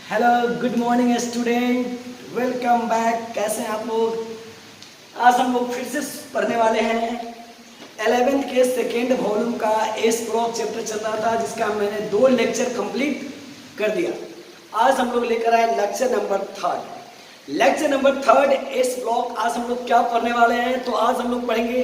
Hello good morning student, welcome back. कैसे हैं आप लोग? आज हम लोग फिर से पढ़ने वाले हैं 11th के सेकेंड वॉल्यूम का एस ब्लॉक चैप्टर चल रहा था, जिसका मैंने 2 लेक्चर कंप्लीट कर दिया। आज हम लोग लेकर आए lecture number 3। Lecture number 3 S block. आज हम लोग क्या पढ़ने वाले हैं? तो आज हम लोग पढ़ेंगे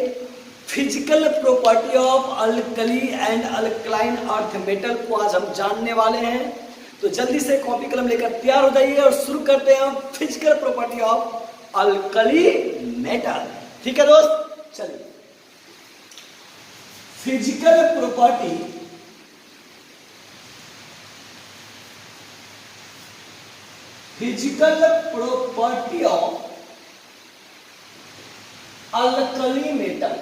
physical property of alkali and alkaline earth metal को आज हम जानने वाले हैं। तो जल्दी से कॉपी कलम लेकर तैयार हो जाइए और शुरू करते हैं physical property of alkali metal. ठीक है दोस्त, चलिए। Physical property of alkali metal.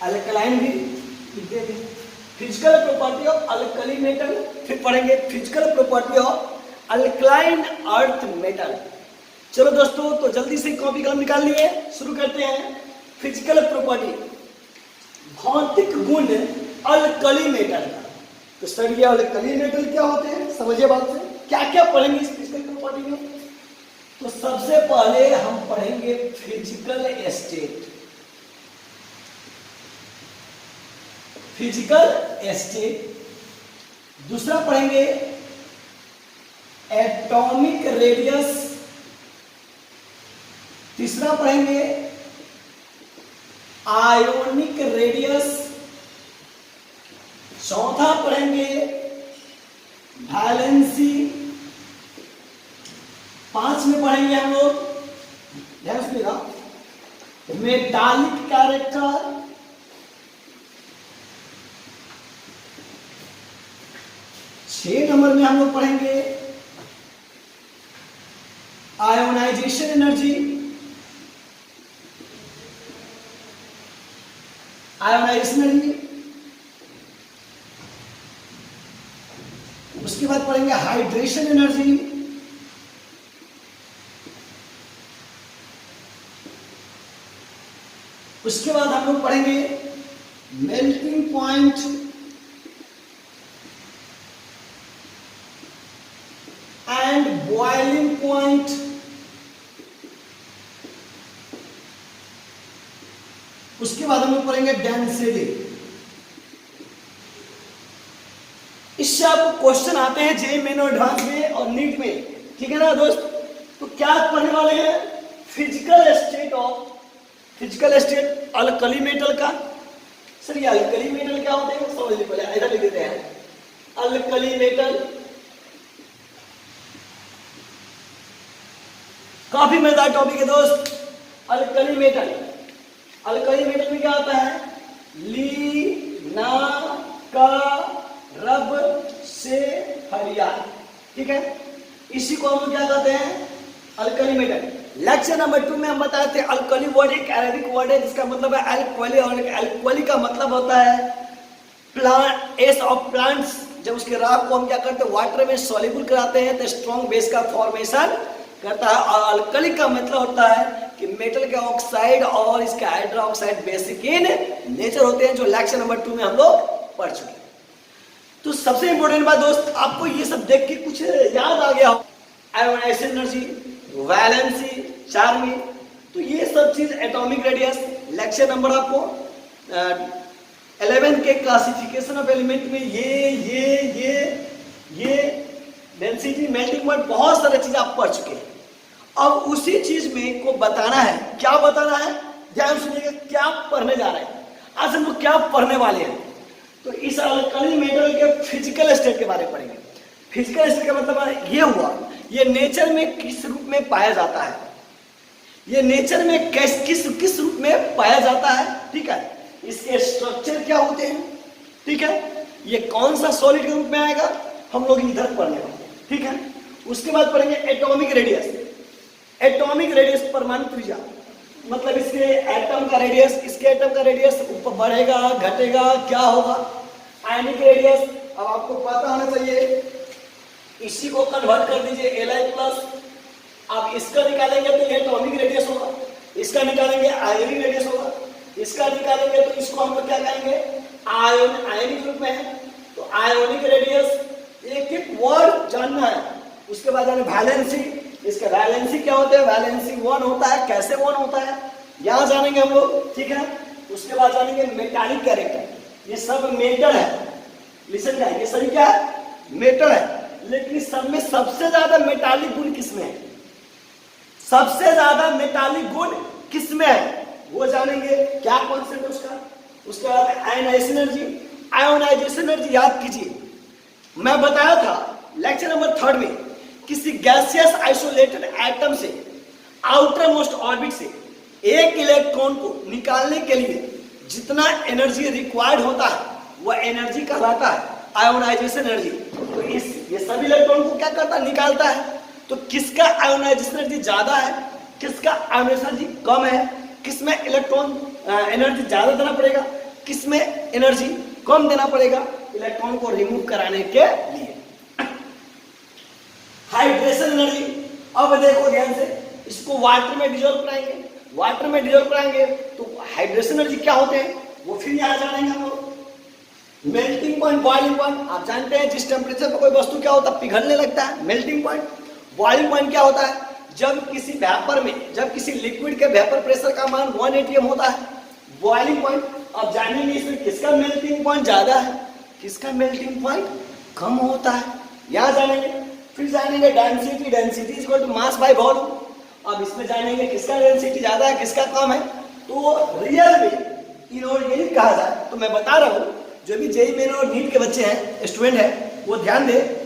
Alkaline भी लिख देंगे। Physical property of alkali metal, फिर पढ़ेंगे physical property of alkaline earth metal. चलो दोस्तों, तो जल्दी से कॉपी कलम निकाल लिए, शुरू करते हैं। फिजिकल प्रॉपर्टी, भौतिक गुण अल्कली मेटल का। तो स्टडी अल्कली मेटल क्या होते हैं, समझिए बात से। क्या क्या पढ़ेंगे इस फिजिकल प्रॉपर्टी में? तो सबसे पहले हम पढ़ेंगे फिजिकल स्टेट। Physical state. दूसरा पढ़ेंगे एटॉमिक रेडियस। तीसरा पढ़ेंगे आयोनिक रेडियस। चौथा पढ़ेंगे वैलेंसी। 5 में पढ़ेंगे हम लोग, ध्यान सुनिएगा, मेटालिक कैरेक्टर। 6 नंबर में हम लोग पढ़ेंगे आयोनाइजेशन एनर्जी। Ionisation energy. उसके बाद पढ़ेंगे हाइड्रेशन एनर्जी। उसके बाद हम लोग पढ़ेंगे melting point and boiling point. उसके बाद हम लोग पढ़ेंगे डेंसिटी। इससे आपको क्वेश्चन आते हैं जेईई मेन और एडवांस में और नीट में, ठीक है ना दोस्त? तो क्या पढ़ने वाले हैं? फिजिकल स्टेट अल्कली मेटल का। सर ये अल्कली मेटल क्या होते हैं समझ लीजिए, पहले इधर लिख देते हैं अल्कली मेटल। काफी मजेदार टॉपिक है दोस्त, अल्कली मेटल। अल्कली मेटल में क्या आता है? ली ना का रब से हरियाली, ठीक है? इसी को हम लोग क्या कहते हैं? Alkali metal. लेक्चर नंबर 2 में हम बताए थे अल्कली वर्ड एक अरेबिक वर्ड है जिसका मतलब है अल्कली, और अल्कली का मतलब होता है प्लांट, एस ऑफ प्लांट्स। जब उसके राख को हम क्या करते हैं? वाटर में सॉल्युबल कराते हैं तो स्ट्रॉन्ग बेस का फॉर्मेशन करता है। और अल्कली का मतलब होता है कि मेटल के ऑक्साइड और इसके हाइड्रोक्साइड बेसिक इन नेचर होते हैं, जो लेक्चर नंबर 2 में हम लोग पढ़ चुके हैं। तो सबसे इंपॉर्टेंट बात दोस्त, आपको ये सब देख के कुछ याद आ गया हो? आयोनाइजेशन एनर्जी, वैलेंसी, चार्मिंग, तो ये सब चीज एटॉमिक रेडियस। लेक्चर नंबर आपको 11 के क्लासिफिकेशन ऑफ एलिमेंट में ये डेंसिटी, मेल्टिंग पॉइंट, बहुत सारी चीज आप पढ़ चुके हैं। अब उसी चीज में को बताना है। क्या बताना है? ध्यान सुनिएगा, क्या पढ़ने जा रहे हैं आज हम लोग, क्या पढ़ने वाले हैं। तो इस अल्कली मेटल के फिजिकल स्टेट के बारे में पढ़ेंगे। फिजिकल स्टेट का मतलब ये हुआ, ये नेचर में किस रूप में पाया जाता है, ये नेचर में किस रूप में पाया जाता है, ठीक है? इसके स्ट्रक्चर क्या होते हैं, ठीक है? ये कौन सा सॉलिड के रूप में आएगा, हम लोग इधर पढ़ने वाले हैं, ठीक है? उसके बाद पढ़ेंगे एटॉमिक रेडियस। एटॉमिक रेडियस परमाणु त्रिज्या, मतलब इसके एटम का रेडियस, इसके एटम का रेडियस ऊपर बढ़ेगा घटेगा, क्या होगा? आयनिक रेडियस, अब आपको पता होना चाहिए, इसी को कन्वर्ट कर दीजिए Li+, आप इसका निकालेंगे तो ये एटॉमिक रेडियस होगा, इसका निकालेंगे आयोनिक रेडियस होगा, इसका निकालेंगे तो इसको हम लोग क्या कहेंगे? आयनिक रूप में है, तो आयोनिक रेडियस वर्ड जानना है। उसके बाद जाने वैलेंसी, इसका वैलेंसी क्या होता है, वैलेंसी 1 होता है, कैसे 1 होता है यहां जानेंगे हम लोग, ठीक है। उसके बाद जानेंगे मेटालिक कैरेक्टर, ये सब मेटल है, लिसन गाइस, ये सभी क्या है, मेटल है, लेकिन इस सब में सबसे ज्यादा मेटालिक गुण किसमें है, सबसे ज्यादा मेटालिक गुण किसमें है वो जानेंगे, क्या कॉन्सेप्ट है उसका। उसके बाद आयनाइजेशन एनर्जी, आयोनाइजेशन एनर्जी याद कीजिए, मैं बताया था लेक्चर नंबर 3 में, किसी गैसियस आइसोलेटेड एटम से आउटर मोस्ट ऑर्बिट से एक इलेक्ट्रॉन को निकालने के लिए जितना एनर्जी रिक्वायर्ड होता है वह एनर्जी कहलाता है आयोनाइजेशन एनर्जी। तो ये सभी इलेक्ट्रॉन को क्या करता है, निकालता है। तो किसका आयोनाइजेशन एनर्जी ज्यादा है, किसका आयोनाइजेशन एनर्जी कम है, किसमें इलेक्ट्रॉन एनर्जी ज्यादा देना पड़ेगा, किसमें एनर्जी कम देना पड़ेगा इलेक्ट्रॉन को रिमूव कराने के लिए। हाइड्रेशन एनर्जी, अब देखो ध्यान से, इसको वाटर में डिजोल्व कराएंगे, वाटर में डिजोल्व कराएंगे तो हाइड्रेशन एनर्जी क्या होते हैं वो फिर यहां जानेंगे हम लोग। मेल्टिंग पॉइंट, बॉइलिंग पॉइंट, आप जानते हैं जिस टेम्परेचर पर कोई वस्तु क्या होता है, पिघलने लगता है, मेल्टिंग पॉइंट। बॉइलिंग पॉइंट क्या होता है, जब किसी वेपर में, जब किसी लिक्विड के वेपर प्रेशर का मान 1 atm होता है, बॉइलिंग पॉइंट। अब जानेंगे इसमें किसका मेल्टिंग पॉइंट ज्यादा है, किसका मेल्टिंग पॉइंट कम होता है, यहां जानेंगे। फिर जानेंगे density, density is equal to mass by volume. अब इसमें जानेंगे किसका डेंसिटी ज्यादा है, किसका कम है। तो रियल में इनऑर्गेनिक कहा जाए तो मैं बता रहा हूं, जो भी जेईई मेन और नीट के बच्चे हैं, स्टूडेंट हैं, वो ध्यान दें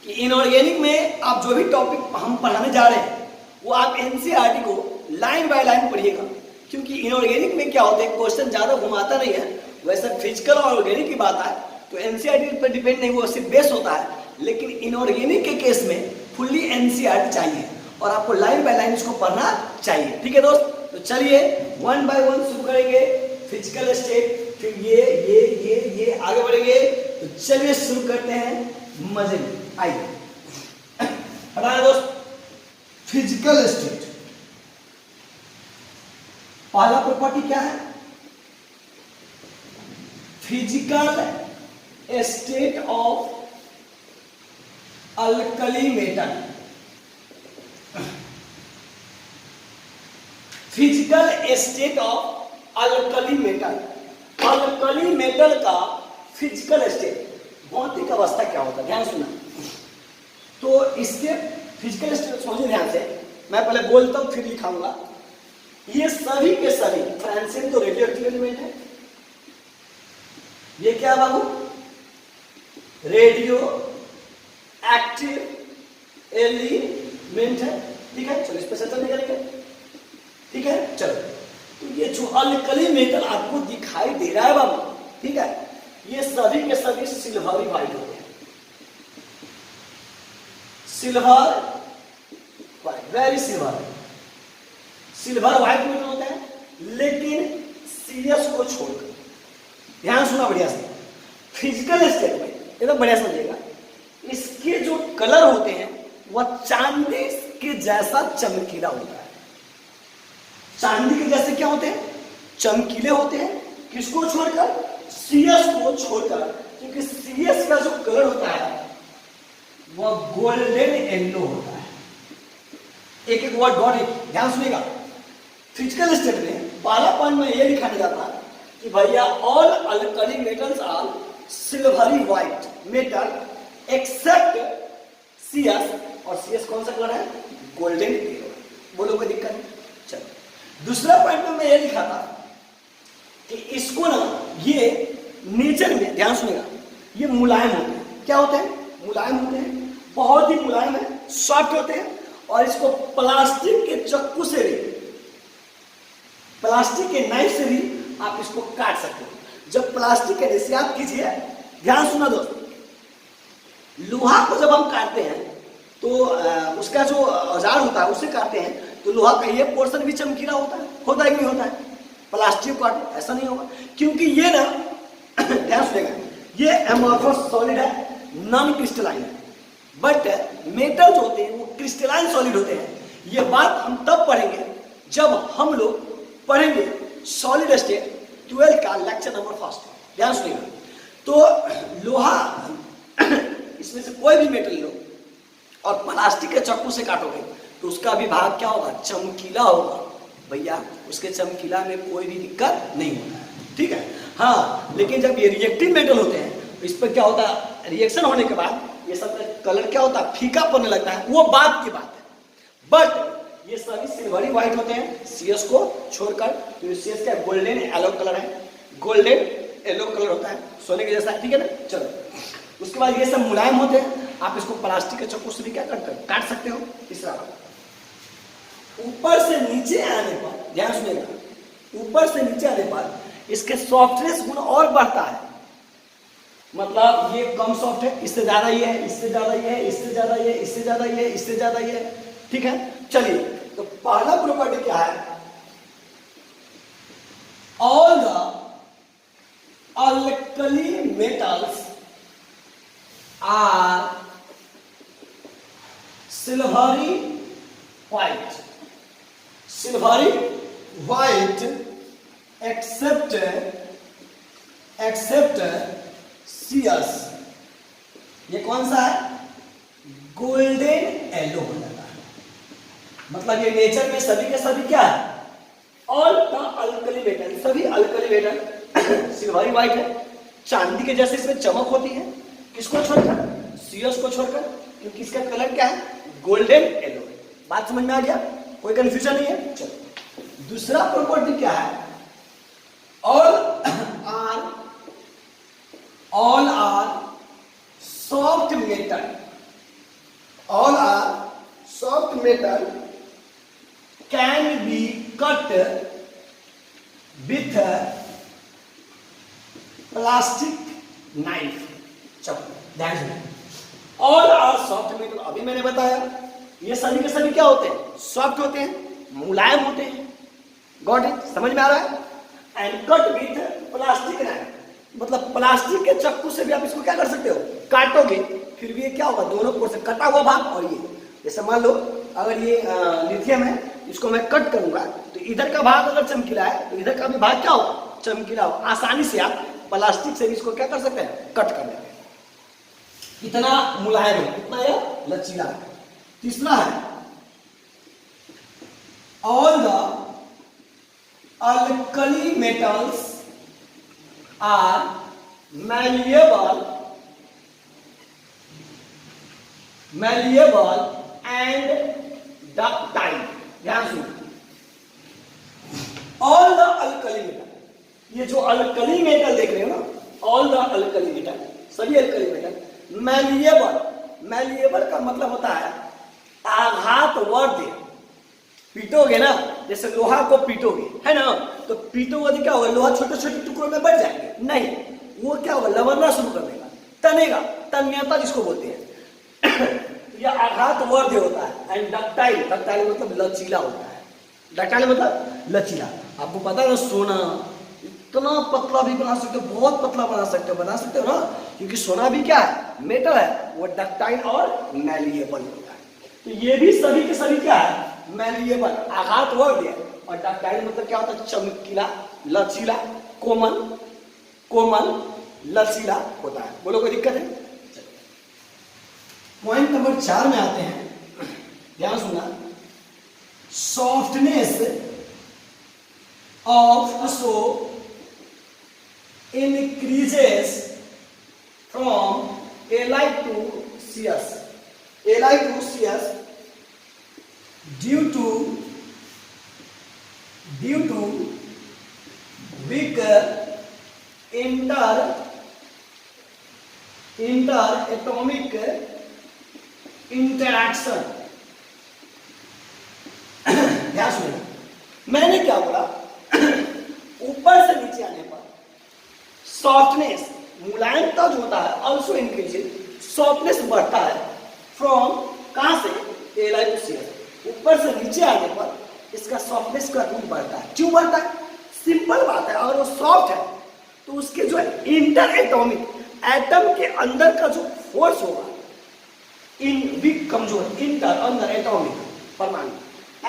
कि इनऑर्गेनिक में आप जो भी टॉपिक हम पढ़ाने जा रहे हैं वो आप एनसीईआरटी को लाइन बाय लाइन पढ़िएगा, क्योंकि इनऑर्गेनिक में क्या होता है, क्वेश्चन ज्यादा घुमाता नहीं है। वैसे फिजिकल और ऑर्गेनिक की बात है तो एनसीईआरटी पर डिपेंड नहीं, वो सिर्फ बेस होता है, लेकिन इनऑर्गेनिक के केस में फुल्ली एनसीईआरटी चाहिए और आपको लाइन बाय लाइन इसको पढ़ना चाहिए, ठीक है दोस्त। तो चलिए 1 by 1 शुरू करेंगे, फिजिकल स्टेट, फिर ये आगे बढ़ेंगे। तो चलिए शुरू करते हैं, मजे में आइए। हटाना दोस्त, फिजिकल स्टेट, पहला प्रॉपर्टी क्या है, physical state of alkali metal. Physical state of alkali metal, alkali metal का फिजिकल स्टेट, भौतिक अवस्था क्या होता है, ध्यान सुना। तो इसके फिजिकल स्टेट समझिए ध्यान से, मैं पहले बोलता हूं फिर लिखाऊंगा। ये सभी के सभी फ्रांसिन तो रेडियो एक्टिव एलिमेंट है, ये क्या बाबू, रेडियो एक्टिव एलिमेंट है, ठीक है। चलो इस पर चर्चा निकलेंगे, ठीक है। चलो, तो ये जो अल्कली मेटल आपको दिखाई दे रहा है बाबू, ठीक है, ये सभी के सभी सिल्वरी व्हाइट होते हैं, silver white, very silver, silver white metal होते हैं, लेकिन सीएस को छोड़कर, ध्यान सुना बढ़िया से, फिजिकल स्टेट में एकदम बढ़िया समझिएगा, इसके जो कलर होते हैं वह चांदी के जैसा चमकीला होता है। चांदी के जैसे क्या होते हैं, चमकीले होते हैं, किसको छोड़कर, सीएस को छोड़कर, क्योंकि सीएस का जो कलर होता है वह गोल्डन येलो होता है। एक एक वर्ड गॉड, ध्यान सुनिएगा। फिजिकल स्टेट में पहला पॉइंट में यह दिखाने जाता है कि भैया all alkali metals are silvery white metal except CS, और सीएस कौन सा कलर है, गोल्डन येलो। बोलो कोई दिक्कत नहीं। चलो दूसरा पॉइंट में मैं ये लिखा था कि इसको ना, ये नेचर में, ध्यान सुनेगा, ये मुलायम होते हैं। क्या होते हैं, मुलायम होते हैं, बहुत ही मुलायम है, सॉफ्ट होते हैं, और इसको प्लास्टिक के चक्कू से भी, प्लास्टिक के नाइफ से भी आप इसको काट सकते हो। जब प्लास्टिक के, जैसे आप कीजिए, ध्यान सुना दोस्तों, लोहा को जब हम काटते हैं तो उसका जो औजार होता है उससे काटते हैं, तो लोहा का ये पोर्शन भी चमकीला होता है कि नहीं होता है। प्लास्टिक काट ऐसा नहीं होगा, क्योंकि ये ना ध्यान सुनेगा, ये एमॉर्फस सॉलिड है, नॉन क्रिस्टलाइन है, बट मेटल जो होते हैं वो क्रिस्टलाइन सॉलिड होते हैं। ये बात हम तब पढ़ेंगे जब हम लोग पढ़ेंगे सॉलिड स्टेट 12 का लेक्चर नंबर 1। ध्यान सुनिएगा, तो लोहा इसमें से कोई भी मेटल लो और प्लास्टिक के चाकू से काटोगे तो उसका भी भाग क्या होगा, चमकीला होगा। भैया उसके चमकीला में कोई भी दिक्कत नहीं होता है, ठीक है। हाँ, लेकिन जब ये रिएक्टिव मेटल होते हैं तो इस पर क्या होता है, रिएक्शन होने के बाद ये सब कलर क्या होता है, फीका पड़ने लगता है, वो बात की बात है। बट ये सभी सिल्वरी व्हाइट होते हैं सीएस को छोड़कर। तो सीएस का गोल्डन येलो कलर है, गोल्डन येलो कलर होता है, सोने के जैसा है, ठीक है ना। चलो, उसके बाद ये सब मुलायम होते हैं, आप इसको प्लास्टिक के चाकू से भी क्या काट सकते हो। तीसरा बात, ऊपर से नीचे आने पर, ध्यान सुनिएगा, ऊपर से नीचे आने पर इसके सॉफ्टनेस गुण और बढ़ता है। मतलब ये कम सॉफ्ट है, इससे ज्यादा ये है, इससे ज्यादा ये है, इससे ज्यादा ये, इससे ज्यादा ये, इससे ज्यादा ये, ठीक है। चलिए, तो पहला प्रॉपर्टी क्या है, all the alkali metals are silvery white, silvery white except CS. ये कौन सा है, गोल्डन येलो हो जाता है। मतलब ये नेचर में सभी के सभी क्या है, ऑल द अल्कली मेटल, सभी अल्कली मेटल सिल्वरी व्हाइट है, चांदी के जैसे इसमें चमक होती है। किसको छोड़कर, सीएस को छोड़कर, क्योंकि इसका कलर क्या है, गोल्डन येलो है। बात समझ में आ गया, कोई कंफ्यूजन नहीं है। चलो, दूसरा प्रॉपर्टी क्या है, all are soft metal, all are soft metal can be cut with plastic knife। चलो ध्यान से, all are soft metal, अभी मैंने बताया ये सभी के सभी क्या होते हैं, सॉफ्ट होते हैं, मुलायम होते हैं। गॉट इट, समझ में आ रहा है। And cut with plastic knife, मतलब प्लास्टिक के चाकू से भी आप इसको क्या कर सकते हो, काटोगे, फिर भी ये क्या होगा, दोनों ओर से कटा हुआ भाग। और ये जैसे मान लो अगर ये लिथियम है, इसको मैं कट करूंगा तो इधर का भाग अगर चमकीला है तो इधर का भी भाग क्या होगा, चमकीला होगा। आसानी से आप प्लास्टिक से भी इसको क्या कर सकते हैं, कट कर लेते हैं। इतना मुलायम है, इतना यह लचीला है। तीसरा है, all the alkali metals are malleable and ductile। ध्यान सुनो, ऑल द अल्कली मेटल, ये जो अल्कली मेटल देख रहे हो ना, ऑल द अल्कली मेटल, सभी अल्कली मेटल मैलिएबल, मैलिएबल का मतलब होता है आघातवर्ध। पीटोगे ना, जैसे लोहा को पीटोगे है ना, तो पीटोगे तो क्या होगा, लोहा छोटे छोटे टुकड़ों में बढ़ जाएंगे, नहीं, वो क्या होगा, लवरना शुरू कर देगा, तनेगा, तन्यता जिसको बोलते हैं। यह आघातवर्ध होता है। एंड डक्टाइल, डक्टाइल मतलब लचीला होता है, डक्टाइल मतलब लचीला। आपको पता है ना, सोना इतना पतला भी बना सकते हो, बहुत पतला बना सकते हो ना, क्योंकि सोना भी क्या है, मेटल है, वो डक्टाइल और मैलिएबल होता है। तो ये भी सभी के सभी क्या है, मैलिएबल, आघातवर्ध है। और डक्टाइल मतलब क्या होता है, चमकीला, लचीला, कोमल, कोमल लचीला होता है। बोलो कोई दिक्कत है। पॉइंट नंबर 4 में आते हैं, ध्यान सुनना, softness of so increases from Li to Cs, Li to Cs due to weak interatomic interaction। ध्यान सुनिए, मैंने क्या बोला, ऊपर से नीचे आने पर सॉफ्टनेस, मुलायमता जो होता है, ऑल्सो इंक्रीजेस, सॉफ्टनेस बढ़ता है फ्रॉम, कहां से, Li to Cs, ऊपर से नीचे आने पर इसका सॉफ्टनेस का गुण बढ़ता है। क्यों बढ़ता है, सिंपल बात है, अगर वो सॉफ्ट है तो उसके जो इंटर एटॉमिक, एटम के अंदर का जो फोर्स होगा, इन वीक कमजोर, इंटर अंदर एटॉमिक परमाणु,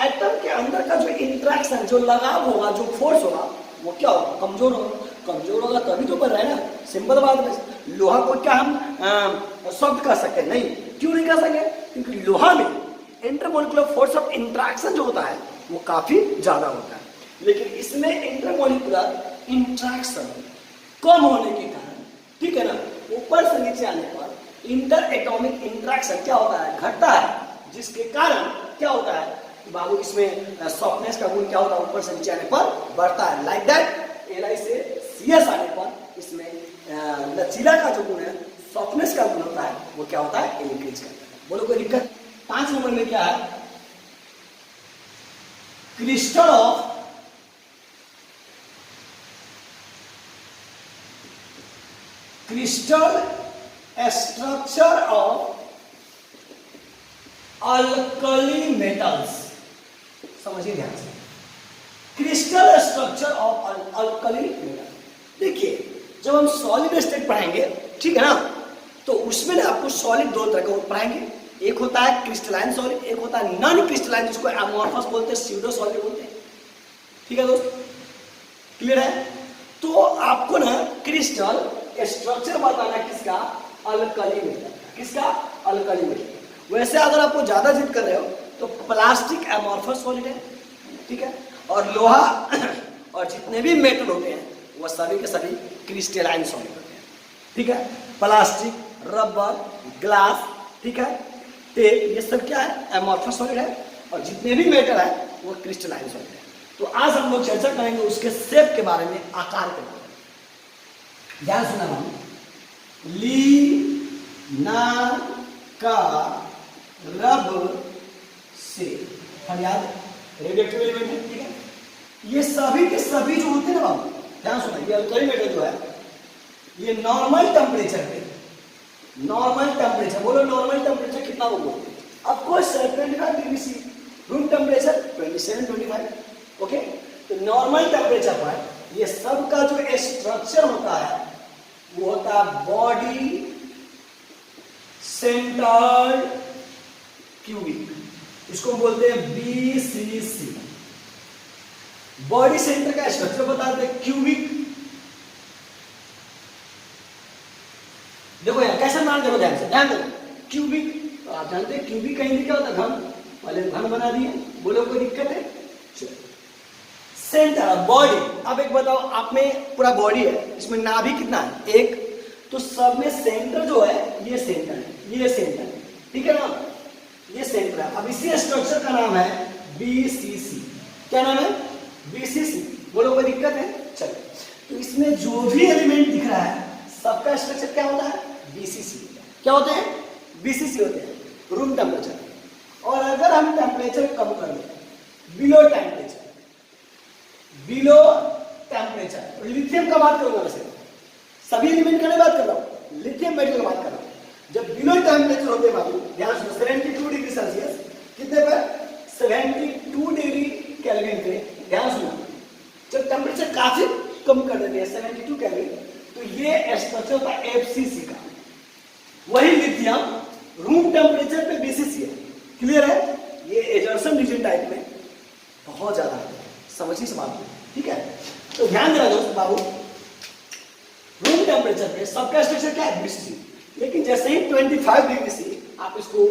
एटम के अंदर का जो इंटरेक्शन, जो लगाव होगा, जो फोर्स होगा, वो क्या होगा, कमजोर होगा। कमजोर होगा तभी तो बन रहा है ना, सिंपल बात है। लोहा को क्या हम सॉफ्ट कर सकते हैं? नहीं। क्यों नहीं कर सकते? क्योंकि लोहा में इंटरमोलिकुलर फोर्स ऑफ इंट्रैक्शन जो होता है वो काफी ज्यादा होता है, लेकिन इसमें इंटरमोलिकुलर इंट्रैक्शन कम होने के कारण, ठीक है ना, ऊपर से नीचे आने पर इंटर एटॉमिक इंट्रैक्शन क्या होता है? घटता है, जिसके कारण क्या होता है बाबू, इसमें सॉफ्टनेस का गुण क्या होता है? ऊपर से नीचे आने पर बढ़ता है। लाइक दैट एल से CS आने पर इसमें लचीला का जो गुण है, सॉफ्टनेस का गुण होता है, वो क्या होता है? इंक्रीज करता है। बोलो कोई दिक्कत? 5 नंबर में क्या है? Crystal of crystal structure of alkali metals. समझिए ध्यान से, crystal structure of alkali metal. देखिए जब हम सॉलिड स्टेट पढ़ाएंगे, ठीक है ना, तो उसमें ना आपको सॉलिड 2 तरह के पढ़ाएंगे। एक होता है क्रिस्टलाइन सॉलिड, एक होता है नॉन क्रिस्टलाइन, जिसको एमोर्फस बोलते हैं, स्यूडो सॉलिड बोलते हैं। ठीक है दोस्त, क्लियर है? तो आपको ना क्रिस्टल स्ट्रक्चर बताना किसका? Alkali metal. किसका? Alkali metal. वैसे अगर आपको ज्यादा जिद कर रहे हो तो प्लास्टिक एमोर्फस सॉलिड है, ठीक है, और लोहा और जितने भी मेटल होते हैं वो सभी के सभी क्रिस्टलाइन सॉलिड होते हैं, ठीक है। प्लास्टिक, रबर, ग्लास, ठीक है, टेप, ये सब क्या है? एमोर्फस सॉलिड है, और जितने भी मेटल है वो क्रिस्टलाइन सॉलिड है। तो आज हम लोग चर्चा करेंगे उसके शेप के बारे में, आकार के बारे में। ध्यान सुना हम, ली ना का रब से, हम याद रेडियोएक्टिव एलिमेंट है, ठीक है। ये सभी के सभी जो होते हैं ना बाबू, ध्यान सुना, ये अल्कली मेटल जो है ये नॉर्मल टेम्परेचर पे, नॉर्मल टेम्परेचर, बोलो नॉर्मल टेम्परेचर कितना वो बोलते हैं? Of course 25 degree C, room temperature 27-25, okay. तो नॉर्मल टेम्परेचर पर ये सब का जो स्ट्रक्चर होता है वो होता है बॉडी सेंटर्ड क्यूबिक, इसको बोलते हैं BCC। बॉडी सेंटर का स्ट्रक्चर बताते हैं क्यूबिक। देखो यार कैसे मान, देखो ध्यान से, ध्यान दो, क्यूबिक, तो आप जानते हैं क्यूबिक कहीं क्या होता है? घन, पहले घन बना दिए, बोलो कोई दिक्कत है? Centre body. अब एक बताओ, आप में पूरा बॉडी है, इसमें नाभि कितना है? 1, तो सब में सेंटर जो है ये सेंटर है, ये सेंटर है, ठीक है ना, ये सेंटर है। अब इसी स्ट्रक्चर का नाम है BCC। क्या नाम है? BCC। बोलो कोई दिक्कत है? चलो, तो इसमें जो भी एलिमेंट दिख रहा है सबका स्ट्रक्चर क्या होता है? BCC। क्या होते हैं? BCC होते हैं, रूम टेम्परेचर। और अगर हम टेम्परेचर कम कर दें, below temperature, below temperature, lithium का बात करूंगा, वैसे सभी एलिमेंट का नहीं बात कर रहा हूं, लिथियम मेटल का बात कर रहा हूं। जब बिलो टेम्परेचर होते हैं बाबू, ध्यान सुनो, 72 डिग्री सेल्सियस, कितने पर? 72 डिग्री केल्विन पे, ध्यान सुनो, जब टेम्परेचर काफी कम कर देते हैं 72 केल्विन, तो ये स्ट्रक्चर होता है FCC का। वही लिथियम रूम टेम्परेचर पे BCC है। क्लियर है? ये एजर्सन रीजन टाइप में बहुत ज्यादा है, समझिए इस बात को, ठीक है। तो ध्यान देना दोस्त बाबू, रूम टेम्परेचर पे सबका स्ट्रक्चर क्या है? BCC। लेकिन जैसे ही 25 डिग्री सी आप इसको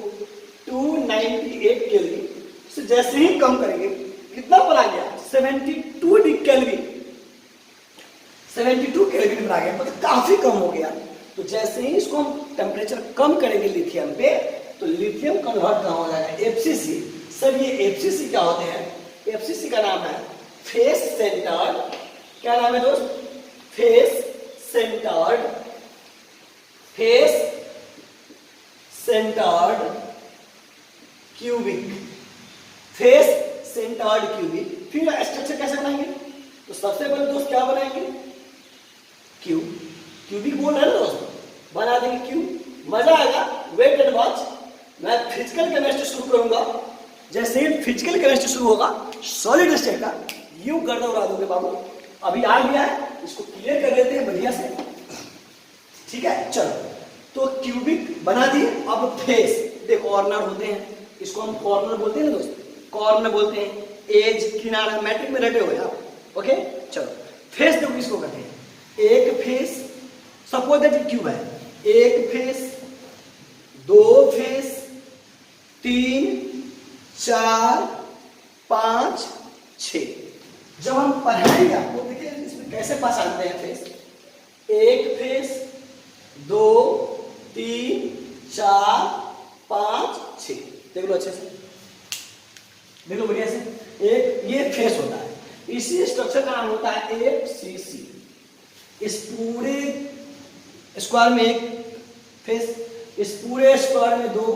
298 केल्विन से जैसे ही कम करेंगे, कितना पर आ गया? 72 डिग्री केल्विन, 72 केल्विन पर आ गया, मतलब काफी कम हो गया। तो जैसे ही इसको हम टेम्परेचर कम करेंगे लिथियम पे, तो लिथियम कन्वर्ट कहाँ हो जाएगा? FCC। सर ये FCC क्या होते हैं? FCC का नाम है फेस सेंटर्ड, क्या नाम है दोस्त? Face centred, face centred cubic, face centred cubic. फिर स्ट्रक्चर कैसे बनाएंगे? तो सबसे पहले दोस्त क्या बनाएंगे? क्यूब, क्यूबिक बोल रहे हैं ना दोस्त, बना देंगे क्यूब, मजा आएगा। वेट एंड वॉच, मैं फिजिकल केमिस्ट्री शुरू करूंगा, जैसे ही फिजिकल केमिस्ट्री शुरू होगा सॉलिड स्टेट का यूं गर्दा उड़ा दोगे बाबू। अभी आ गया है, इसको क्लियर कर लेते हैं बढ़िया से, ठीक है। चलो, तो क्यूबिक बना दिए। अब फेस, देखो कॉर्नर होते हैं, इसको हम कॉर्नर बोलते हैं ना दोस्त, कॉर्नर बोलते हैं, एज, किनारा, मैट्रिक में रटे हुए आप, ओके। चलो, फेस देखो इसको कहते हैं, एक फेस, सपोज दैट ये क्यूब है, एक फेस, दो फेस, 3, 4, 5, 6। जब हम पढ़ाएंगे आपको, देखिए इसमें कैसे पहचानते हैं फेस, एक फेस, 2, 3, 4, 5, 6। देख लो अच्छे से, देख लो बढ़िया से। एक ये फेस होता है, इसी स्ट्रक्चर का नाम होता है FCC। इस पूरे स्क्वायर में एक फेस, इस पूरे स्क्वायर में 2,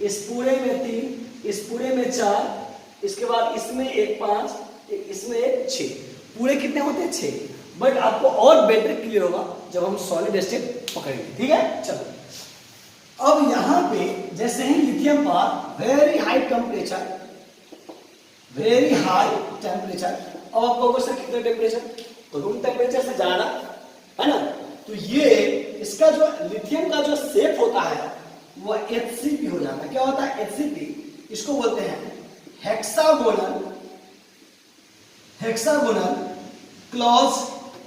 इस पूरे में 3, इस पूरे में 4, इसके बाद इसमें एक 5, इसमें एक 6। पूरे कितने होते हैं? 6। बट आपको और बेटर क्लियर होगा जब हम सॉलिड स्टेट पकड़ेंगे, ठीक है। चलो, अब यहां पे जैसे ही लिथियम पर very high temperature, very high temperature, अब आपको सर कितना टेम्परेचर? तो रूम टेम्परेचर से ज्यादा है ना। तो ये इसका जो लिथियम का जो शेप होता है वो HCP हो जाता है। क्या होता है? HCP। इसको बोलते हैं hexagonal, hexagonal clause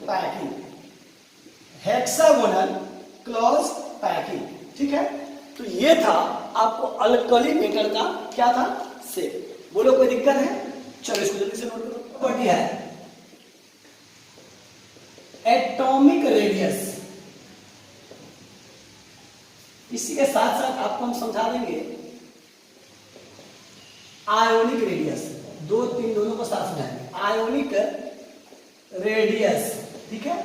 packing, hexagonal clause packing, ठीक है। तो ये था आपको अल्कली मेटल का क्या था? शेप। बोलो कोई दिक्कत है? चलो इसको जल्दी से नोट करो। प्रॉपर्टी है एटॉमिक रेडियस। इसी के साथ साथ आपको हम समझा देंगे आयोनिक रेडियस। 2, 3 दोनों को साथ समझाएंगे। आयोनिक रेडियस, ठीक है।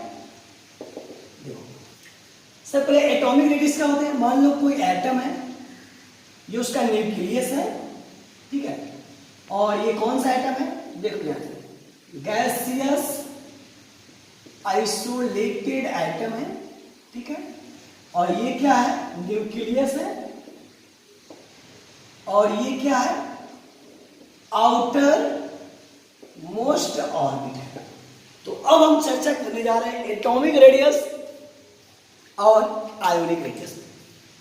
देखो सर, पहले एटॉमिक रेडियस क्या होते हैं? मान लो कोई एटम है, ये उसका न्यूक्लियस है, ठीक है। और ये कौन सा एटम है? देखो यहां से गैसियस आइसोलेटेड एटम है, ठीक है। और ये क्या है? न्यूक्लियस है। और ये क्या है? आउटर मोस्ट ऑर्बिट है। तो अब हम चर्चा करने जा रहे हैं एटॉमिक रेडियस और आयोनिक रेडियस।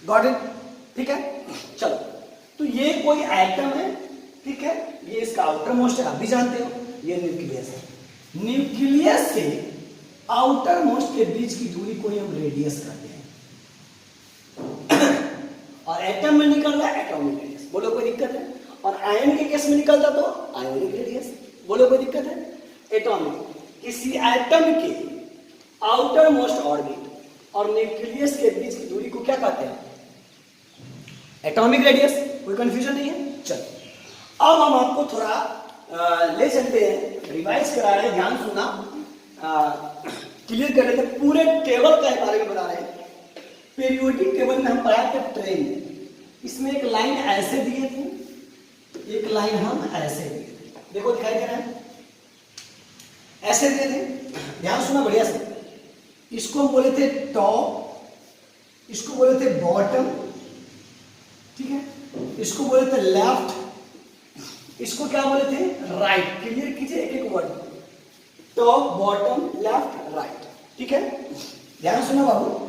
Got it? ठीक है। चलो, तो ये कोई एटम है, ठीक है। ये इसका आउटर मोस्ट है, आप भी जानते हो। ये न्यूक्लियस है। न्यूक्लियस से आउटर मोस्ट के बीच की दूरी को हम रेडियस कहते हैं। और एटम में निकल रहा है एटॉमिक रेडियस। बोलो कोई दिक्कत है? और आयन के केस में निकलता तो आयोनिक रेडियस। बोलो कोई दिक्कत है? एटॉमिक, किसी एटम के आउटर मोस्ट ऑर्बिट और न्यूक्लियस के बीच की दूरी को क्या कहते हैं? Atomic radius. कोई कंफ्यूजन नहीं है? चलो, अब हम आपको थोड़ा ले चलते हैं, रिवाइज करा रहे हैं, ध्यान सुनना, क्लियर कर रहे थे। पूरे टेबल के बारे में बता रहे हैं। पीरियोडिक टेबल में हम पढ़ा थे ट्रेन। इसमें एक लाइन ऐसे दिए थे, एक लाइन हम ऐसे दिए थे। देखो दिखाई दे रहा है, ऐसे दिए थे। ध्यान सुना बढ़िया से। इसको बोले थे टॉप, इसको बोले थे बॉटम, ठीक है। इसको बोले थे लेफ्ट, इसको क्या बोले थे? राइट। क्लियर कीजिए एक एक word, top, bottom, left, right, ठीक है। ध्यान सुना बाबू।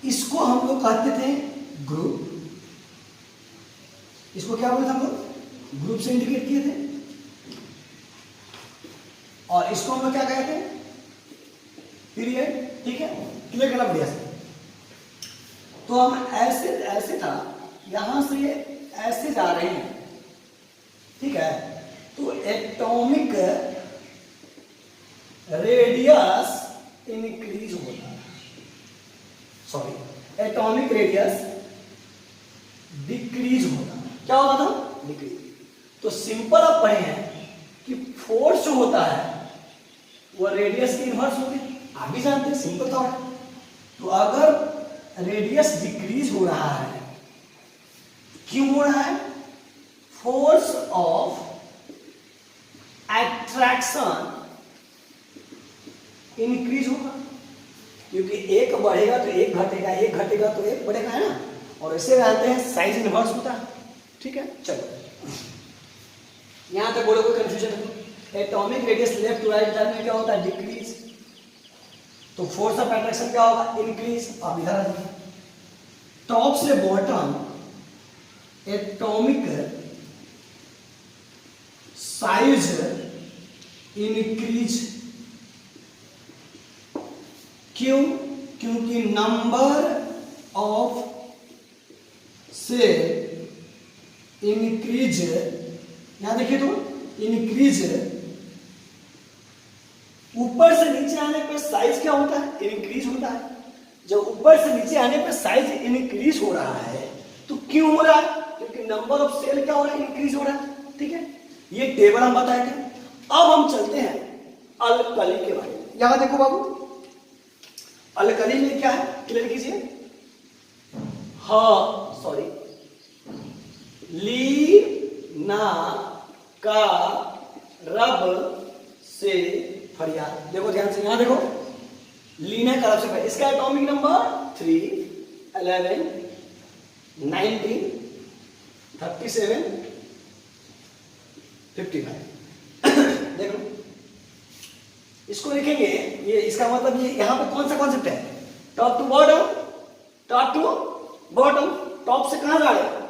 इसको हम लोग कहते थे ग्रुप। इसको क्या बोलते हम लोग? ग्रुप से इंडिकेट किए थे। और इसको हम लोग क्या कहते हैं? पीरियड, ठीक है। क्लियर करना बढ़िया से। तो हम ऐसे ऐसे था, यहां से ये ऐसे जा रहे हैं, ठीक है। तो एटॉमिक रेडियस इंक्रीज होता है, सॉरी, एटॉमिक रेडियस डिक्रीज होता है। क्या होता था? डिक्रीज। तो सिंपल आप पढ़े हैं कि फोर्स जो होता है वो रेडियस की इनवर्स होगी। आप भी जानते हैं, सिंपल थॉट। तो अगर रेडियस डिक्रीज हो रहा है, क्यों हो रहा है? फोर्स ऑफ एट्रैक्शन इंक्रीज होगा, क्योंकि एक बढ़ेगा तो एक घटेगा, एक घटेगा तो एक बढ़ेगा, है ना। और ऐसे जानते हैं साइज इनवर्स होता है, ठीक है। चलो, यहां तक बोलो, कोई कंफ्यूजन नहीं। Atomic radius left to right में क्या होता है? डिक्रीज। तो फोर्स ऑफ एट्रैक्शन क्या होगा? इंक्रीज। अब इधर आ जाइए, टॉप से बॉटम एटॉमिक साइज इंक्रीज क्यों? क्योंकि नंबर ऑफ सेल इंक्रीज, यहां देखिए तो इंक्रीज, ऊपर से नीचे आने पे साइज क्या होता है? इंक्रीज होता है। जब ऊपर से नीचे आने पे साइज इंक्रीज हो रहा है तो क्यों हो रहा है? क्योंकि नंबर ऑफ सेल क्या हो रहा है? इंक्रीज हो रहा है। ठीक है, ये टेबल हम बताए थे। अब हम चलते हैं अल्कली के बारे में। यहां देखो बाबू, अल्कली में क्या है, क्लियर कीजिए। हाँ सॉरी, ली ना का रब से फरियाद। देखो ध्यान से, यहां देखो, लीना का रब से फरियाद, इसका एटॉमिक नंबर 3, 11, 19, 37, 55। देखो इसको लिखेंगे, ये इसका मतलब ये यहां पे कौन सा कॉन्सेप्ट है? Top to bottom, top to bottom. Top से कहां जा रहे हैं?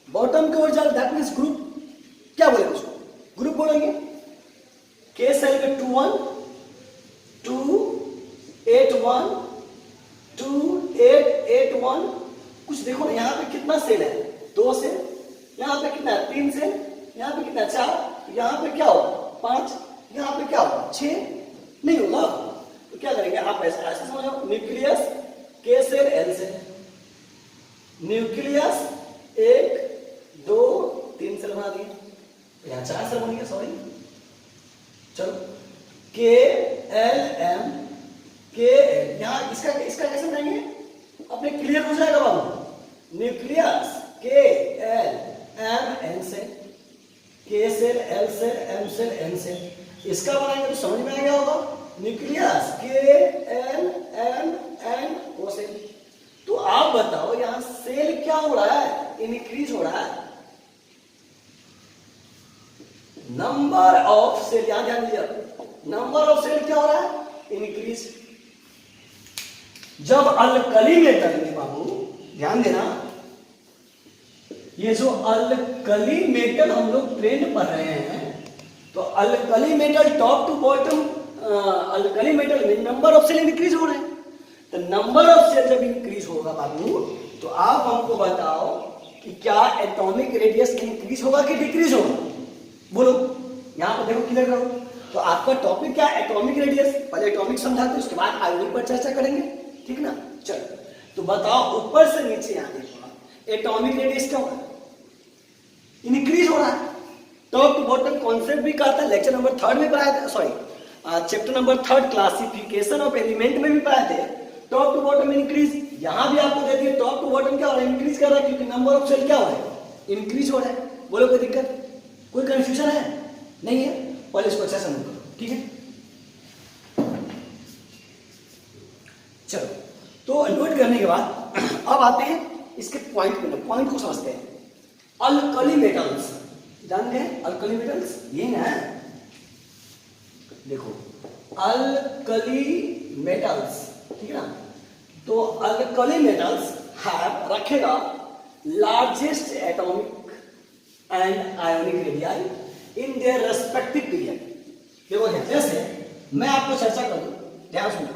बॉटम की ओर जा रहे, दैट मींस ग्रुप। क्या बोलेंगे उसको? ग्रुप बोलेंगे। के सेल के 2 1 2 8 1 2 8 8 1। कुछ देखो ना, यहां पे कितना सेल है? 2 सेल। यहां पे कितना है? 3 सेल। यहां पे कितना? 4। यहां पे क्या होगा? 5। यहां पे क्या होगा? 6। नहीं होगा। तो क्या करेंगे आप? ऐसे ऐसे समझो, न्यूक्लियस के shell L shell, nucleus 1 2 3 shell बना दिए, यहां 4 सेल बन गया, सॉरी। चलो के एल एम के एल, यहां इसका कैसे बनाएंगे? अपने क्लियर हो जाएगा बाबू। न्यूक्लियस के L M N shell, K shell L shell M shell N shell. इसका बनाएंगे तो समझ में आ गया होगा, न्यूक्लियस के L M N O shell. तो आप बताओ यहां सेल क्या हो रहा है? इंक्रीज हो रहा है। नंबर ऑफ सेल, यहां ध्यान दीजिए, नंबर ऑफ सेल क्या हो रहा है? इंक्रीज। जब अल्कली मेटल में बाबू ध्यान देना, ये जो अल्कली मेटल हम लोग ट्रेंड पढ़ रहे हैं, तो alkali metal top to bottom, alkali metal में नंबर ऑफ सेल इंक्रीज हो रहे हैं। तो नंबर ऑफ सेल जब इंक्रीज होगा बाबू, तो आप हमको बताओ कि क्या एटॉमिक रेडियस इंक्रीज होगा कि डिक्रीज होगा? बोलो, यहां पर देखो, क्लियर करो। तो आपका टॉपिक क्या है? Atomic radius. पहले एटॉमिक समझाते हैं, उसके बाद आयोनिक पर चर्चा करेंगे, ठीक ना? चलो, तो बताओ ऊपर से नीचे आने पर एटॉमिक रेडियस क्या होगा? इंक्रीज हो रहा है। टॉप टू बॉटम कॉन्सेप्ट भी कहता है, लेक्चर नंबर 3 में पढ़ाया था, sorry chapter number 3 classification of element में भी पढ़ाए थे। टॉप टू बॉटम इंक्रीज, यहां भी आपको दे दिया टॉप टू बॉटम क्या हो रहा है? इंक्रीज कर रहा है, क्योंकि नंबर ऑफ सेल क्या हो रहा है? इंक्रीज हो रहा है। बोलो कोई दिक्कत, कोई कंफ्यूजन है? नहीं है? पहले इसको अच्छा समझ लो, ठीक है? चलो, तो नोट करने के बाद अब आते हैं इसके पॉइंट को समझते हैं। अल्कली मेटल्स, जानते हैं अल्कली मेटल्स? ये ना, देखो अल्कली मेटल्स, ठीक है ना? तो अल्कली मेटल्स हैव रखेगा largest atomic and ionic radii in their respective period. देखो जैसे मैं आपको चर्चा करूं, ध्यान सुनना,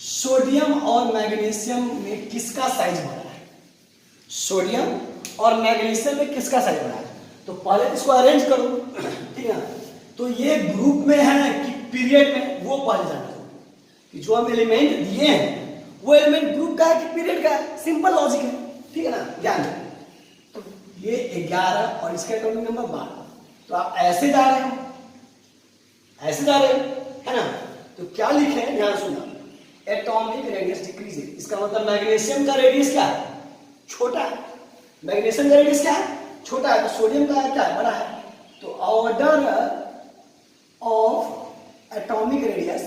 सोडियम और मैग्नीशियम में किसका साइज बड़ा है? सोडियम और मैग्नीशियम में किसका साइज बड़ा है? तो पहले इसको अरेंज करो, ठीक है? तो ये ग्रुप में है कि पीरियड में, वो पहले जानना कि जो हम एलिमेंट दिए हैं वो एलिमेंट ग्रुप का है कि पीरियड का है। सिंपल लॉजिक है, ठीक है ना? ध्यान दो, तो ये 11 और इसका एटॉमिक नंबर 12। तो आप ऐसे जा रहे हो, ऐसे जा रहे हो, है ना? तो क्या लिखे हैं? ध्यान सुनना, एटॉमिक रेडियस डिक्रीज। इसका मतलब मैग्नीशियम का रेडियस क्या है? छोटा है। मैग्नीशियम का रेडियस क्या है? छोटा है। तो सोडियम का क्या है? बड़ा है। तो order of atomic radius,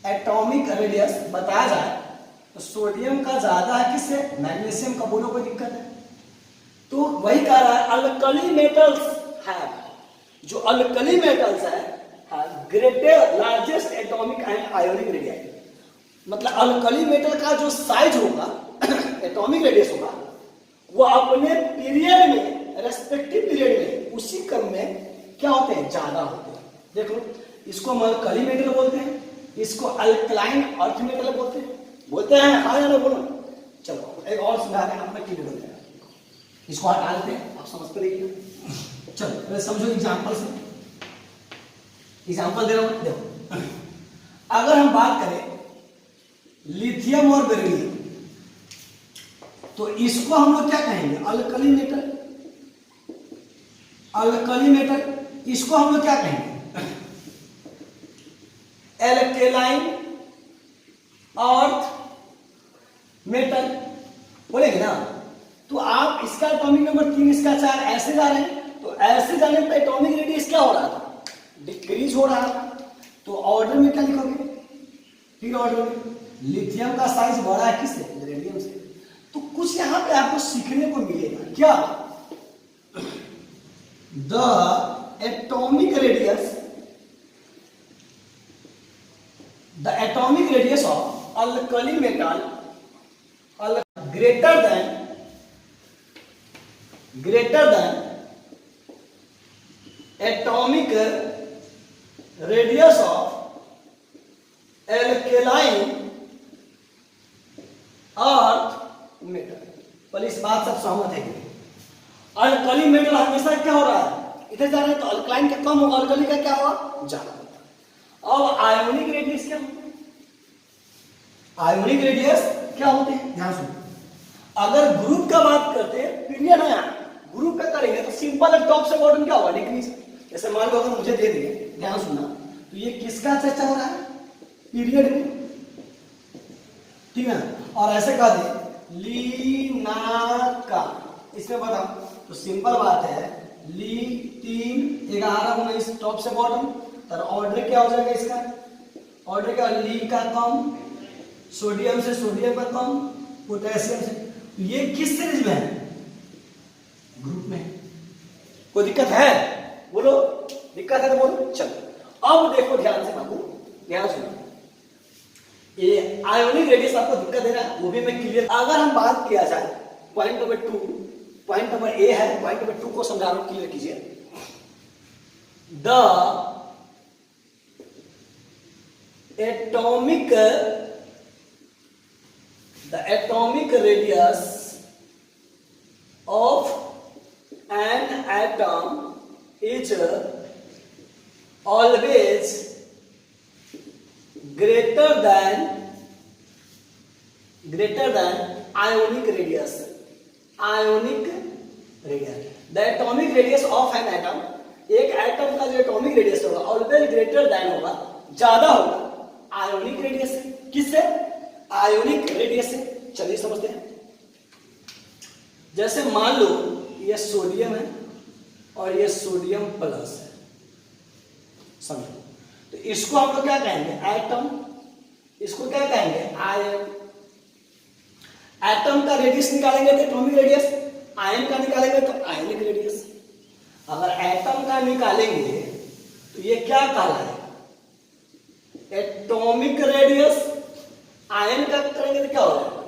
atomic radius बताया जाए तो सोडियम का ज्यादा है किससे? मैग्नीशियम का। बोलो कोई दिक्कत है? तो वही कह रहा है अल्कली मेटल्स है, जो अल्कली मेटल्स है greater largest atomic and ionic radii. मतलब अल्कली मेटल का जो साइज होगा, एटॉमिक रेडियस होगा, वो अपने पीरियड में, रेस्पेक्टिव पीरियड में, उसी क्रम में क्या होते हैं? ज्यादा होते हैं। देखो, इसको हम अल्कली मेटल बोलते हैं, इसको अल्कलाइन अर्थ मेटल बोलते हैं, हाँ या ना बोलो। चलो एक और सुधार है, अपना क्लियर हो जाएगा। इसको हटा लेते हैं, आप समझते रहिए। चलो पहले समझो एग्जाम्पल से, एग्जाम्पल दे रहा हूं, देखो। अगर हम बात करें लिथियम और बेरिलियम, तो इसको हम लोग क्या कहेंगे? Alkali metal. अल्कली मेटल इसको हम लोग क्या कहेंगे? एल्केलाइन अर्थ मेटल बोलेंगे ना। तो आप इसका एटॉमिक नंबर 3, इसका 4 ऐसे जा रहे हैं, तो ऐसे जाने पर एटॉमिक रेडियस क्या हो रहा था? डिक्रीज हो रहा था। तो ऑर्डर में क्या लिखोगे? फिर ऑर्डर में लिथियम का साइज बड़ा है किससे? बेरिलियम से। तो कुछ यहां पे आपको सीखने को मिलेगा क्या? The atomic radius of alkali metal greater than atomic radius of alkaline earth metal। पहले इस बात सब सहमत है कि अल्कली मेटल हमेशा क्या हो रहा है? इधर जा रहे हैं, तो अल्कलाइन का कम होगा, अल्कली का क्या होगा? ज्यादा होगा। अब आयोनिक रेडियस क्या होता है? आयोनिक रेडियस क्या होते हैं? ध्यान सुनो। अगर ग्रुप का बात करते हैं, पीरियड है, ग्रुप का करेंगे तो सिंपल है, टॉप से बॉटम क्या होगा? डिक्रीज। जैसे मान लो अगर मुझे दे दिए, ध्यान सुनना, तो ये किसका चर्चा हो रहा है? पीरियड में, ठीक है। और ऐसे कह दे लीना का, इसमें बताओ तो सिंपल बात है, ली 3 11 19 टॉप से बॉटम, तो ऑर्डर क्या हो जाएगा इसका? ऑर्डर क्या? ली का कम, सोडियम से सोडियम का कम, पोटेशियम से। ये किस सीरीज में है? ग्रुप में। कोई दिक्कत है? बोलो, दिक्कत है तो बोलो। चलो अब देखो ध्यान से बाबू, ध्यान सुनो। ये आयोनिक रेडियस आपको दिक्कत दे रहा है, वो भी मैं क्लियर। अगर हम बात किया जाए point number 2, point number A है, पॉइंट नंबर 2 को समझा रहा हूं, क्लियर कीजिए। The atomic radius of an atom is always greater than ionic radius। ionic radius, the atomic radius of an atom, एक एटम का जो एटॉमिक रेडियस होगा ऑलवेज ग्रेटर देन होगा, ज्यादा होगा आयोनिक रेडियस से। किससे? आयोनिक रेडियस से। चलिए समझते हैं। जैसे मान लो ये सोडियम है और ये सोडियम प्लस है, समझो। तो इसको हम लोग क्या कहेंगे? एटम। इसको क्या कहेंगे? आयन। एटम का रेडियस निकालेंगे तो एटॉमिक रेडियस, आयन का निकालेंगे तो आयनिक रेडियस। अगर एटम का निकालेंगे तो ये क्या कहलाएगा? Atomic radius. आयन का करेंगे तो क्या हो जाएगा?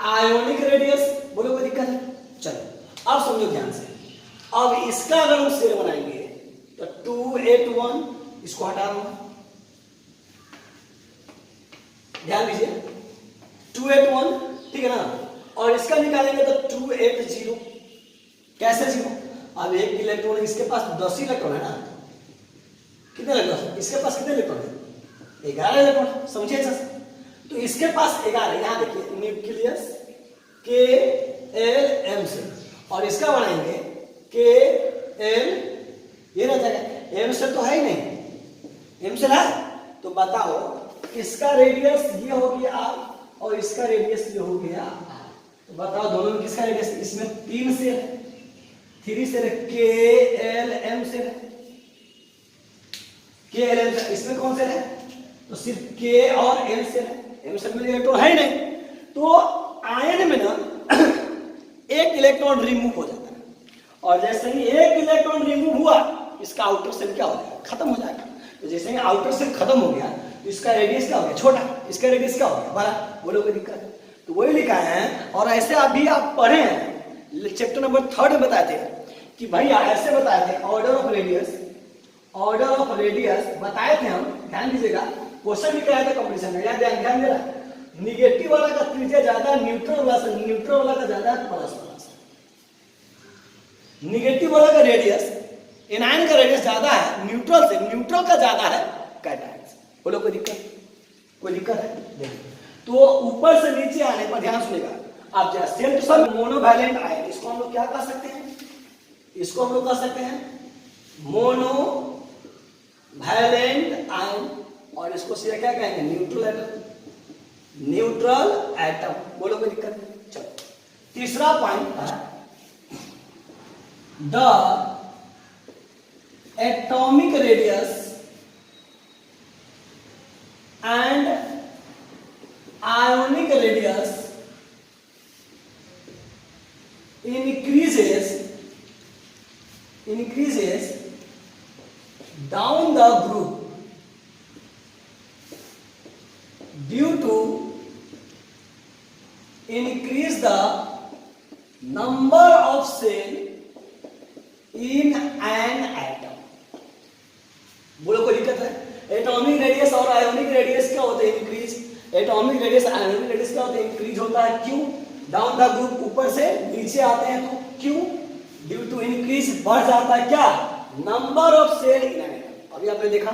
Ionic radius. बोलो कोई दिक्कत है? चलो अब समझो ध्यान से। अब इसका अगर हम शेर बनाएंगे तो 281, इसको हटा रहा हूं, ध्यान दीजिए, 281, ठीक है ना। और इसका निकालेंगे तो 280। कैसे 0? अब एक इलेक्ट्रॉन, इसके पास 10 इलेक्ट्रॉन है ना, कितने इलेक्ट्रॉन? इसके पास कितने इलेक्ट्रॉन है? 11 इलेक्ट्रॉन, समझिए सर। तो इसके पास 11, यहां देखिए न्यूक्लियस KLM से, और इसका बनाएंगे KL, ये ना जाएगा, M से तो है ही नहीं, M से है। तो बताओ इसका रेडियस ये हो गया और इसका रेडियस ये हो गया, तो बताओ दोनों में किसका रेडियस? इसमें 3 से है, 3 से KLM से है, KLM से। इसमें कौन से है? तो सिर्फ K और L से है, M से में इलेक्ट्रॉन है ही नहीं। तो आयन में ना एक इलेक्ट्रॉन रिमूव हो जाता है, और जैसे ही एक इलेक्ट्रॉन रिमूव हुआ, इसका आउटर सेल क्या हो जाएगा? खत्म हो जाएगा। तो जैसे ही आउटर सेल खत्म हो गया तो इसका रेडियस क्या हो गया? छोटा। इसका रेडियस क्या हो गया? बड़ा। बोलो कोई दिक्कत है? तो वही लिखा है। और ऐसे अभी आप पढ़े हैं, चैप्टर नंबर 3 में बताए थे कि भाई ऐसे बताए थे, order of radius order of radius बताए थे हम, ध्यान दीजिएगा, क्वेश्चन भी कराया था कंपटीशन में, याद ध्यान दे रहा। निगेटिव वाला का त्रिज्या ज्यादा है न्यूट्रल वाला से, न्यूट्रल वाला का ज्यादा है प्लस वाला से। निगेटिव वाला का रेडियस, एनायन का रेडियस ज्यादा है न्यूट्रल से, न्यूट्रल का ज्यादा है कैटायन से। बोलो कोई दिक्कत? कोई दिक्कत है? देखिए तो ऊपर से नीचे आने पर ध्यान सुनेगा, आप जैसे same to same monovalent ion, इसको हम लोग क्या कह सकते हैं? इसको हम लोग कह सकते हैं मोनो वैलेंट आयन, और इसको सीधा क्या कहेंगे? Neutral atom. न्यूट्रल एटम, बोलो कोई दिक्कत नहीं? चलो तीसरा पॉइंट है the atomic radius and ionic radius increases down the group due to increase the number of cell in an atom। बोलो कोई दिक्कत है? एटॉमिक रेडियस और आयोनिक रेडियस क्या होते हैं? Increase. Atomic radius ionic radius क्या होता है? इंक्रीज होता है। क्यों? डाउन द ग्रुप, ऊपर से नीचे आते हैं तो क्यों? ड्यू टू इंक्रीज, बढ़ जाता है क्या? Number of shell in an atom. अभी आपने देखा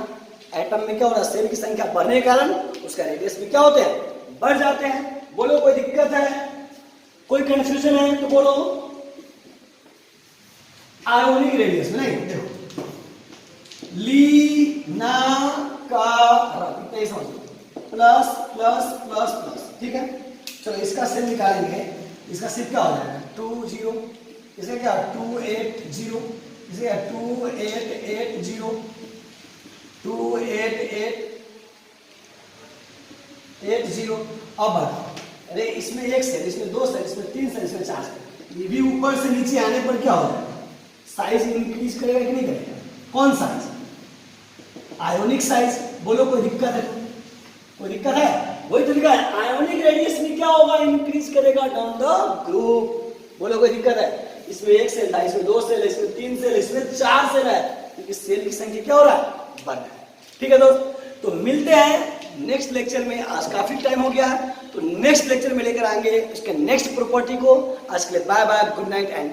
एटम में क्या हो रहा है? सेल की संख्या बढ़ने के कारण उसका रेडियस भी क्या होते हैं? बढ़ जाते हैं। बोलो कोई दिक्कत है? कोई कंफ्यूजन है तो बोलो। आयोनिक रेडियस में नहीं, देखो ली ना का इतना ही समझ लो, प्लस प्लस प्लस प्लस, ठीक है। चलो इसका सेल निकालेंगे, इसका सेल क्या हो जाएगा? 2 0, इसका क्या 2 8 0, इसका 2 8 8 0, 2 8 8 8 0। अब बताओ, अरे इसमें एक सेल, इसमें दो सेल, इसमें तीन सेल, इसमें चार सेल, ये भी ऊपर से नीचे आने पर क्या हो जाएगा? साइज इंक्रीज करेगा कि नहीं करेगा? कौन साइज? Ionic size. बोलो कोई दिक्कत है? कोई दिक्कत है? वही तो लिखा है, आयोनिक रेडियस में क्या होगा? इंक्रीज करेगा डाउन द ग्रुप। बोलो कोई दिक्कत है? इसमें एक सेल था, इसमें दो सेल है, इसमें तीन सेल, इसमें चार सेल है, क्योंकि सेल की संख्या क्या हो रहा है? बढ़ रहा है। ठीक है दोस्त, तो मिलते हैं नेक्स्ट लेक्चर में। आज काफी टाइम हो गया है, तो नेक्स्ट लेक्चर में लेकर आएंगे उसके नेक्स्ट प्रॉपर्टी को। आज के लिए bye bye, good night and